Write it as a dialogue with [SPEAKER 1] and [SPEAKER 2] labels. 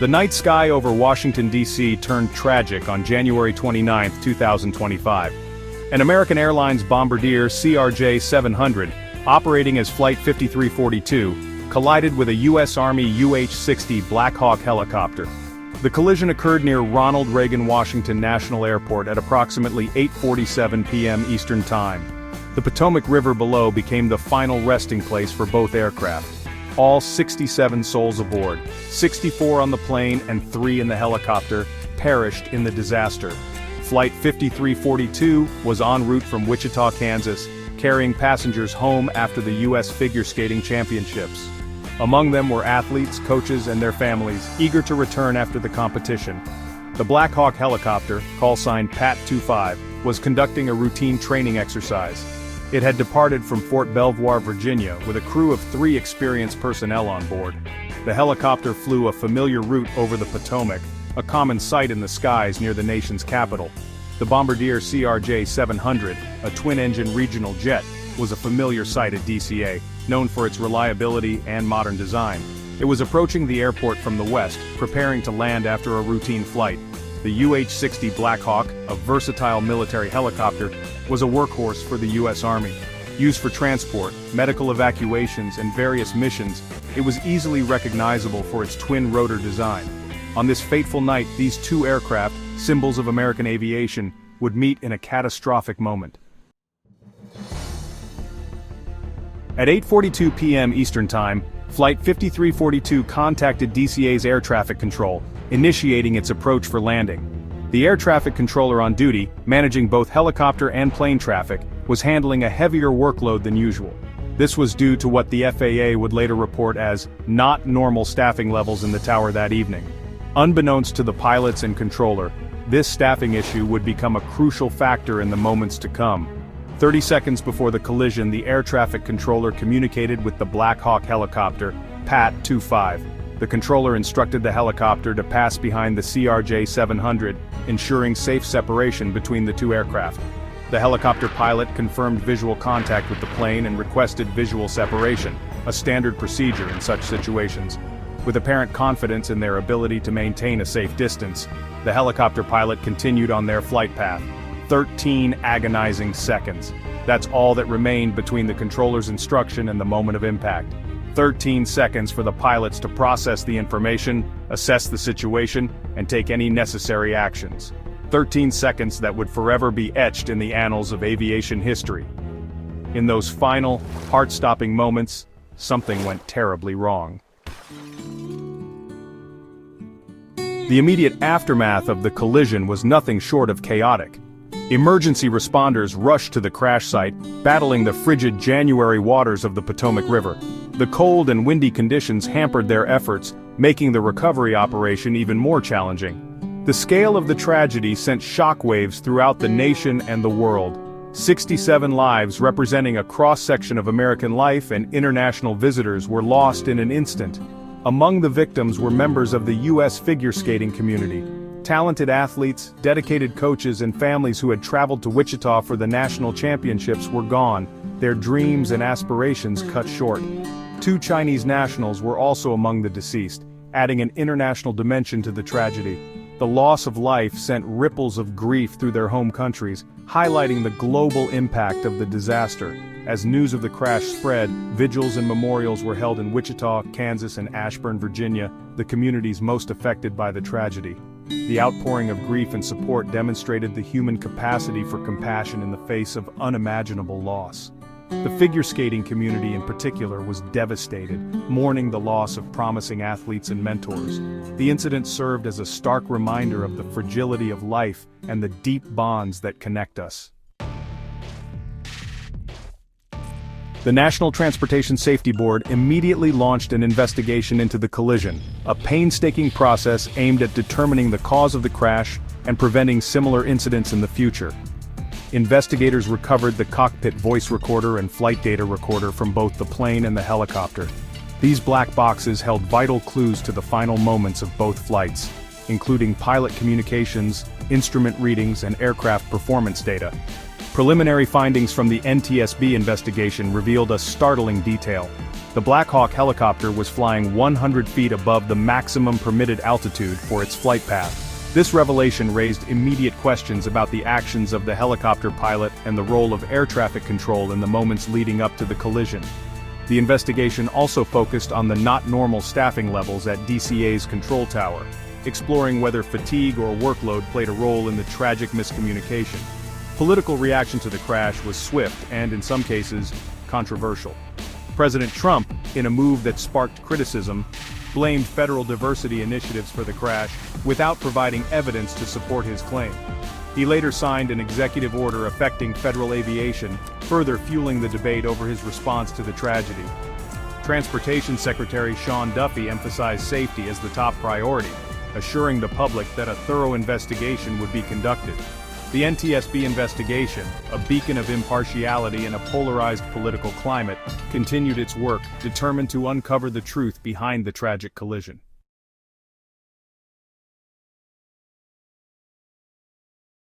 [SPEAKER 1] The night sky over Washington, D.C. turned tragic on January 29, 2025. An American Airlines Bombardier CRJ-700, operating as Flight 5342, collided with a U.S. Army UH-60 Black Hawk helicopter. The collision occurred near Ronald Reagan Washington National Airport at approximately 8:47 p.m. Eastern Time. The Potomac River below became the final resting place for both aircraft. All 67 souls aboard, 64 on the plane and 3 in the helicopter, perished in the disaster. Flight 5342 was en route from Wichita, Kansas, carrying passengers home after the U.S. Figure Skating Championships. Among them were athletes, coaches, and their families, eager to return after the competition. The Black Hawk helicopter, call sign PAT-25, was conducting a routine training exercise. It had departed from Fort Belvoir, Virginia, with a crew of 3 experienced personnel on board. The helicopter flew a familiar route over the Potomac, a common sight in the skies near the nation's capital. The Bombardier CRJ-700, a twin-engine regional jet, was a familiar sight at DCA, known for its reliability and modern design. It was approaching the airport from the west, preparing to land after a routine flight. The UH-60 Black Hawk, a versatile military helicopter, was a workhorse for the U.S. Army. Used for transport, medical evacuations, and various missions, it was easily recognizable for its twin-rotor design. On this fateful night, these 2 aircraft, symbols of American aviation, would meet in a catastrophic moment. At 8:42 p.m. Eastern Time, Flight 5342 contacted DCA's air traffic control, initiating its approach for landing. The air traffic controller on duty, managing both helicopter and plane traffic, was handling a heavier workload than usual. This was due to what the FAA would later report as not normal staffing levels in the tower that evening. Unbeknownst to the pilots and controller, this staffing issue would become a crucial factor in the moments to come. 30 seconds before the collision, the air traffic controller communicated with the Black Hawk helicopter, PAT-25. The controller instructed the helicopter to pass behind the CRJ-700, ensuring safe separation between the 2 aircraft. The helicopter pilot confirmed visual contact with the plane and requested visual separation, a standard procedure in such situations. With apparent confidence in their ability to maintain a safe distance, the helicopter pilot continued on their flight path. 13 agonizing seconds. That's all that remained between the controller's instruction and the moment of impact. 13 seconds for the pilots to process the information, assess the situation, and take any necessary actions. 13 seconds that would forever be etched in the annals of aviation history. In those final, heart-stopping moments, something went terribly wrong. The immediate aftermath of the collision was nothing short of chaotic. Emergency responders rushed to the crash site, battling the frigid January waters of the Potomac River. The cold and windy conditions hampered their efforts, making the recovery operation even more challenging. The scale of the tragedy sent shockwaves throughout the nation and the world. 67 lives representing a cross-section of American life and international visitors were lost in an instant. Among the victims were members of the U.S. figure skating community. Talented athletes, dedicated coaches, and families who had traveled to Wichita for the national championships were gone, their dreams and aspirations cut short. 2 Chinese nationals were also among the deceased, adding an international dimension to the tragedy. The loss of life sent ripples of grief through their home countries, highlighting the global impact of the disaster. As news of the crash spread, vigils and memorials were held in Wichita, Kansas, and Ashburn, Virginia, the communities most affected by the tragedy. The outpouring of grief and support demonstrated the human capacity for compassion in the face of unimaginable loss. The figure skating community in particular was devastated, mourning the loss of promising athletes and mentors. The incident served as a stark reminder of the fragility of life and the deep bonds that connect us. The National Transportation Safety Board immediately launched an investigation into the collision, a painstaking process aimed at determining the cause of the crash and preventing similar incidents in the future. Investigators recovered the cockpit voice recorder and flight data recorder from both the plane and the helicopter. These black boxes held vital clues to the final moments of both flights, including pilot communications, instrument readings, and aircraft performance data. Preliminary findings from the NTSB investigation revealed a startling detail. The Black Hawk helicopter was flying 100 feet above the maximum permitted altitude for its flight path. This revelation raised immediate questions about the actions of the helicopter pilot and the role of air traffic control in the moments leading up to the collision. The investigation also focused on the not-normal staffing levels at DCA's control tower, exploring whether fatigue or workload played a role in the tragic miscommunication. Political reaction to the crash was swift and, in some cases, controversial. President Trump, in a move that sparked criticism, blamed federal diversity initiatives for the crash, without providing evidence to support his claim. He later signed an executive order affecting federal aviation, further fueling the debate over his response to the tragedy. Transportation Secretary Sean Duffy emphasized safety as the top priority, assuring the public that a thorough investigation would be conducted. The NTSB investigation, a beacon of impartiality in a polarized political climate, continued its work, determined to uncover the truth behind the tragic collision.